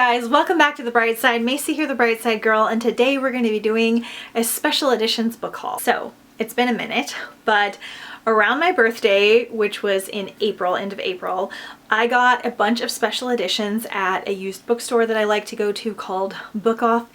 guys, welcome back to The Bright Side. Macy here, the Bright Side girl, and today we're going to be doing a special editions book haul. So it's been a minute, but around my birthday, which was in April, end of April, I got a bunch of special editions at a used bookstore that I like to go to called Book Off.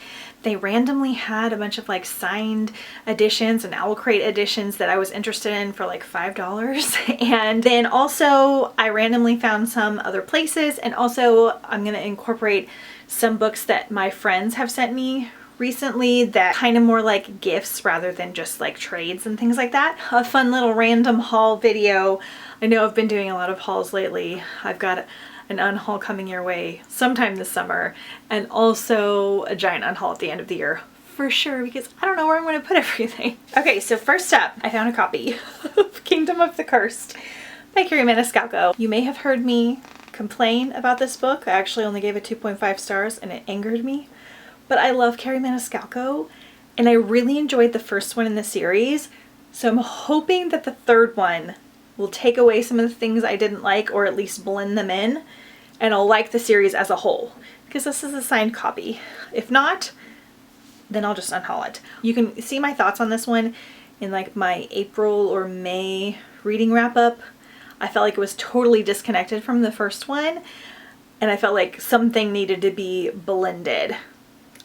They randomly had a bunch of like signed editions and Owl Crate editions that I was interested in for like $5. And then also I randomly found some other places, and also I'm going to incorporate some books that my friends have sent me recently that kind of more like gifts rather than just like trades and things like that. A fun little random haul video. I know I've been doing a lot of hauls lately. I've got an unhaul coming your way sometime this summer, and also a giant unhaul at the end of the year for sure, because I don't know where I'm going to put everything. Okay, so first up, I found a copy of Kingdom of the Cursed by Carrie Maniscalco. You may have heard me complain about this book. I actually only gave it 2.5 stars and it angered me, but I love Carrie Maniscalco and I really enjoyed the first one in the series, so I'm hoping that the third one will take away some of the things I didn't like, or at least blend them in, and I'll like the series as a whole, because this is a signed copy. If not, then I'll just unhaul it. You can see my thoughts on this one in like my April or May reading wrap up. I felt like it was totally disconnected from the first one, and I felt like something needed to be blended.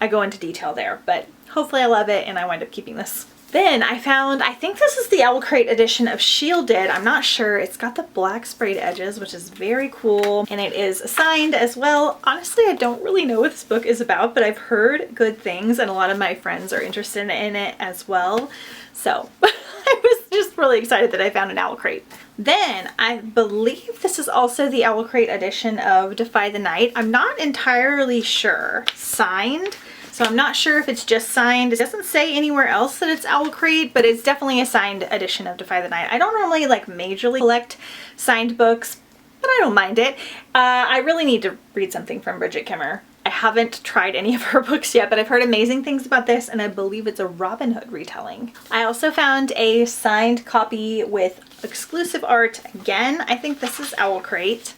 I go into detail there, but hopefully I love it and I wind up keeping this. Then I found, I think this is the Owl Crate edition of Shielded. I'm not sure. It's got the black sprayed edges, which is very cool. And it is signed as well. Honestly, I don't really know what this book is about, but I've heard good things and a lot of my friends are interested in it as well. So I was just really excited that I found an Owl Crate. Then I believe this is also the Owl Crate edition of Defy the Night. I'm not entirely sure. Signed. So I'm not sure if it's just signed. It doesn't say anywhere else that it's Owl Crate, but it's definitely a signed edition of Defy the Night. I don't normally like majorly collect signed books, but I don't mind it. I really need to read something from Bridget Kimmer. I haven't tried any of her books yet, but I've heard amazing things about this, and I believe it's a Robin Hood retelling. I also found a signed copy with exclusive art again. I think this is Owl Crate,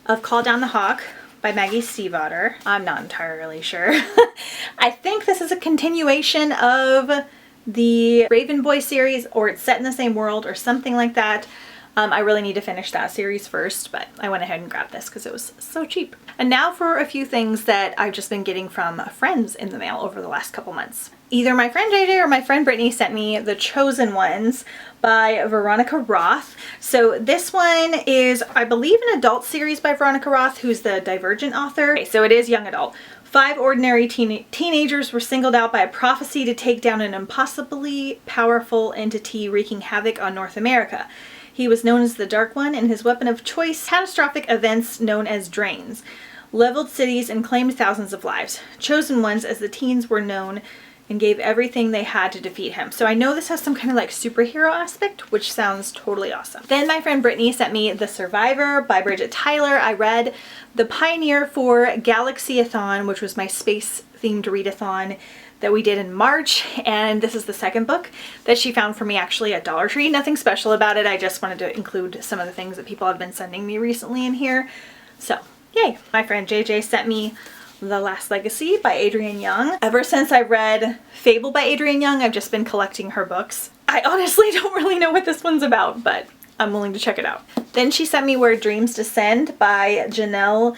of Call Down the Hawk by Maggie Stiefvater. I'm not entirely sure. I think this is a continuation of the Raven Boy series, or it's set in the same world or something like that. I really need to finish that series first, but I went ahead and grabbed this because it was so cheap. And now for a few things that I've just been getting from friends in the mail over the last couple months. Either my friend JJ or my friend Brittany sent me The Chosen Ones by Veronica Roth. So this one is, I believe, an adult series by Veronica Roth, who's the Divergent author. Okay, so it is young adult. 5 ordinary teenagers were singled out by a prophecy to take down an impossibly powerful entity wreaking havoc on North America. He was known as the Dark One, and his weapon of choice, catastrophic events known as drains, leveled cities and claimed thousands of lives. Chosen Ones, as the teens were known, and gave everything they had to defeat him. So I know this has some kind of like superhero aspect, which sounds totally awesome. Then my friend Brittany sent me The Survivor by Bridget Tyler. I read The Pioneer for Galaxy-a-thon, which was my space themed readathon that we did in March, and this is the second book that she found for me actually at Dollar Tree. Nothing special about it. I just wanted to include some of the things that people have been sending me recently in here. So yay. My friend JJ sent me The Last Legacy by Adrienne Young. Ever since I read Fable by Adrienne Young, I've just been collecting her books. I honestly don't really know what this one's about, but I'm willing to check it out. Then she sent me Where Dreams Descend by Janelle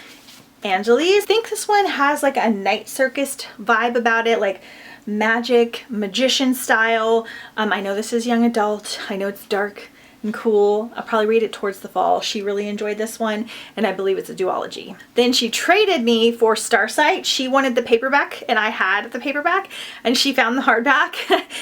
Angeles. I think this one has like a night circus vibe about it, like magic, magician style. I know this is young adult. I know it's dark and cool. I'll probably read it towards the fall. She really enjoyed this one, and I believe it's a duology. Then she traded me for Starsight. She wanted the paperback and I had the paperback, and she found the hardback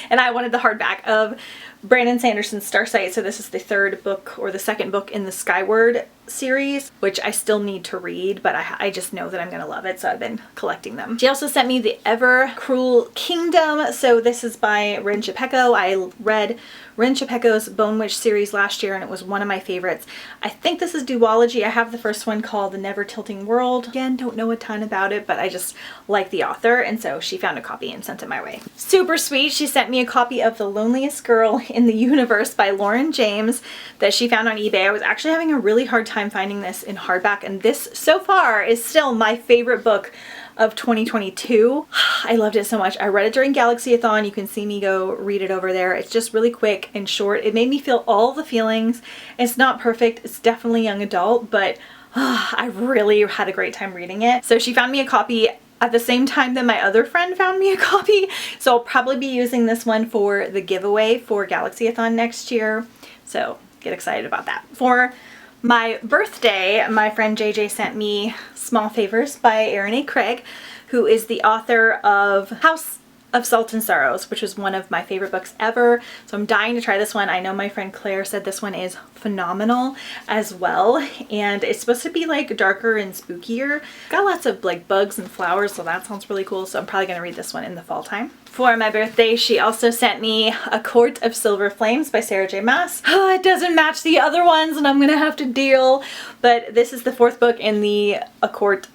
and I wanted the hardback of Brandon Sanderson's Starsight. So this is the third book, or the second book in the Skyward series, which I still need to read, but I just know that I'm gonna love it, so I've been collecting them. She also sent me The Ever Cruel Kingdom. So this is by Rin Chapeko. I read Rin Chapeko's Bone Witch series last year, and it was one of my favorites. I think this is duology. I have the first one called The Never Tilting World. Again, don't know a ton about it, but I just like the author, and so she found a copy and sent it my way. Super sweet. She sent me a copy of The Loneliest Girl in the Universe by Lauren James that she found on eBay. I was actually having a really hard time finding this in hardback, and this so far is still my favorite book of 2022. I loved it so much. I read it during Galaxy-a-thon. You can see me go read it over there. It's just really quick and short. It made me feel all the feelings. It's not perfect. It's definitely young adult, but I really had a great time reading it. So she found me a copy at the same time that my other friend found me a copy. So I'll probably be using this one for the giveaway for Galaxy-a-thon next year. So get excited about that. For my birthday, my friend JJ sent me Small Favors by Erin A. Craig, who is the author of House of Salt and Sorrows, which was one of my favorite books ever. So I'm dying to try this one. I know my friend Claire said this one is phenomenal as well, and it's supposed to be like darker and spookier. Got lots of like bugs and flowers, so that sounds really cool. So I'm probably gonna read this one in the fall time. For my birthday, she also sent me A Court of Silver Flames by Sarah J. Maas. Oh, it doesn't match the other ones and I'm gonna have to deal, but this is the 4th book in the A Court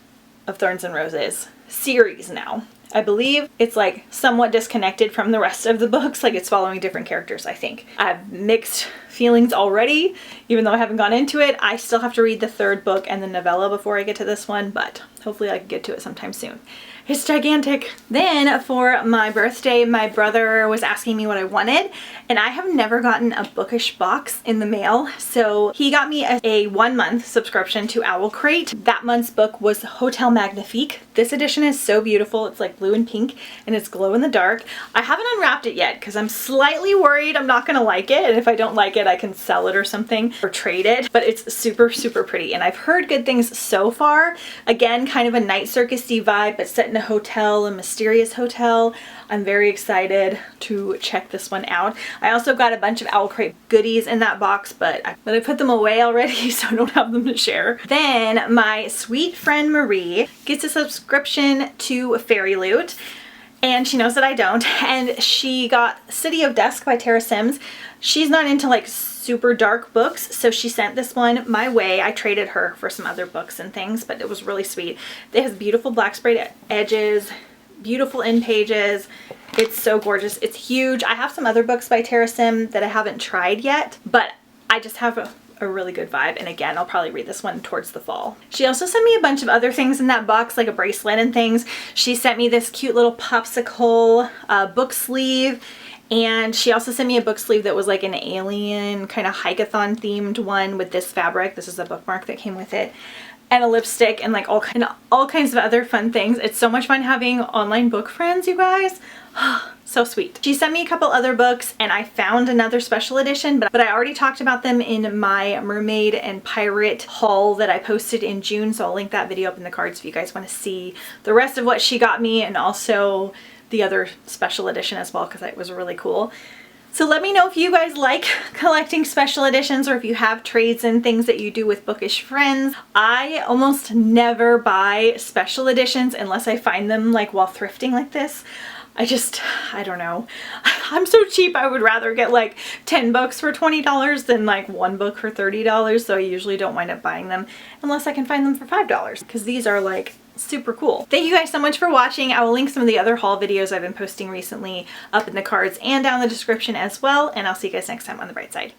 of Thorns and Roses series now. I believe it's like somewhat disconnected from the rest of the books, like it's following different characters, I think. I have mixed feelings already, even though I haven't gone into it. I still have to read the 3rd book and the novella before I get to this one, but hopefully I can get to it sometime soon. It's gigantic. Then for my birthday, my brother was asking me what I wanted, and I have never gotten a bookish box in the mail. So he got me a 1-month subscription to Owl Crate. That month's book was Hotel Magnifique. This edition is so beautiful. It's like blue and pink and it's glow in the dark. I haven't unwrapped it yet because I'm slightly worried I'm not gonna like it. And if I don't like it, I can sell it or something or trade it. But it's super, super pretty. And I've heard good things so far. Again, kind of a night circus-y vibe, but set in a hotel, a mysterious hotel. I'm very excited to check this one out. I also got a bunch of Owl Crate goodies in that box, but I put them away already, so I don't have them to share. Then my sweet friend Marie gets a subscription to Fairy Loot, and she knows that I don't, and she got City of Dusk by Tara Sims. She's not into like super dark books, so she sent this one my way. I traded her for some other books and things, but it was really sweet. It has beautiful black sprayed edges, beautiful end pages. It's so gorgeous. It's huge. I have some other books by Tara Sim that I haven't tried yet, but I just have a really good vibe, and again, I'll probably read this one towards the fall. She also sent me a bunch of other things in that box, like a bracelet and things. She sent me this cute little popsicle book sleeve, and she also sent me a book sleeve that was like an alien kind of hike-a-thon themed one with this fabric. This is a bookmark that came with it, and a lipstick, and like all kinds of other fun things. It's so much fun having online book friends, you guys. So sweet. She sent me a couple other books, and I found another special edition, but I already talked about them in my mermaid and pirate haul that I posted in June, so I'll link that video up in the cards if you guys want to see the rest of what she got me, and also the other special edition as well, because it was really cool. So let me know if you guys like collecting special editions, or if you have trades and things that you do with bookish friends. I almost never buy special editions unless I find them like while thrifting like this. I don't know. I'm so cheap, I would rather get like 10 books for $20 than like 1 book for $30, so I usually don't wind up buying them unless I can find them for $5, because these are like super cool. Thank you guys so much for watching. I will link some of the other haul videos I've been posting recently up in the cards and down in the description as well, and I'll see you guys next time on The Bright Side.